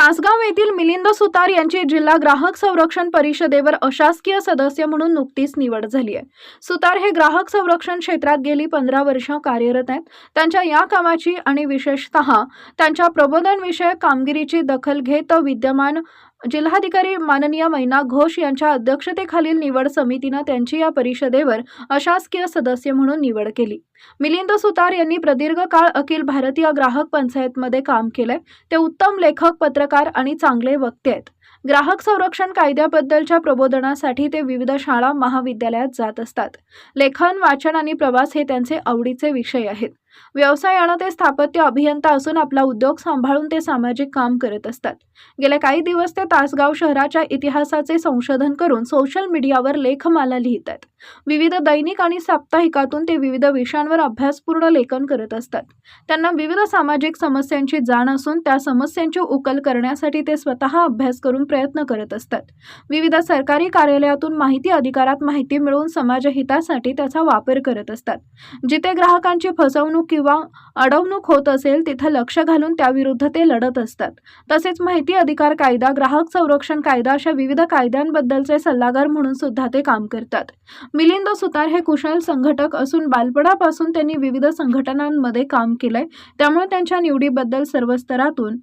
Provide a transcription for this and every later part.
तासगाव येथील मिलिंद सुतार यांची जिल्हा ग्राहक संरक्षण परिषदेवर अशासकीय सदस्य म्हणून नुकतीच निवड झाली आहे। सुतार हे ग्राहक संरक्षण क्षेत्रात गेली 15 वर्ष कार्यरत आहेत। त्यांच्या या कामाची आणि विशेषतः त्यांच्या प्रबोधनविषयक कामगिरीची दखल घेत विद्यमान जिल्हाधिकारी माननीय मैना घोष यांच्या अध्यक्षतेखालील निवड समितीने त्यांची या परिषदेवर अशासकीय सदस्य म्हणून निवड केली। मिलिंद सुतार यांनी प्रदीर्घ काळ अखिल भारतीय ग्राहक पंचायतमध्ये काम केले। ते उत्तम लेखक, पत्रकार आणि चांगले वक्ते आहेत। ग्राहक संरक्षण कायद्याबद्दलच्या प्रबोधनासाठी ते विविध शाळा, महाविद्यालयात जात असतात। लेखन, वाचन आणि प्रवास हे त्यांचे आवडीचे विषय आहेत। व्यवसायाने ते स्थापत्य अभियंता असून आपला उद्योग सांभाळून ते सामाजिक काम करत असतात। गेल्या काही दिवस ते तासगाव शहराच्या इतिहासाचे संशोधन करून सोशल मीडियावर लेखमाला लिहितात। विविध दैनिक आणि साप्ताहिकातून ते विविध विषयांवर अभ्यासपूर्ण लेखन करत असतात। त्यांना विविध सामाजिक समस्यांची जाण असून त्या समस्यांची उकल करण्यासाठी ते स्वतः अभ्यास करून प्रयत्न करत असतात। विविध सरकारी कार्यालयातून माहिती अधिकारात माहिती मिळवून समाजहितासाठी त्याचा वापर करत असतात। जिथे ग्राहकांची फसवणूक किंवा अडवणूक होत असेल तिथे लक्ष घालून त्याविरुद्ध ते लढत असतात। तसेच माहिती अधिकार कायदा, ग्राहक संरक्षण कायदा अशा विविध कायद्यांबद्दलचे सल्लागार म्हणून सुद्धा ते काम करतात। मिलिंद सुतार हे कुशल संघटक असून बालपणापासून त्यांनी विविध संघटनांमध्ये काम केलंय। त्यामुळे त्यांच्या निवडीबद्दल सर्व स्तरातून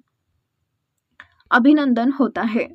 अभिनंदन होत आहे।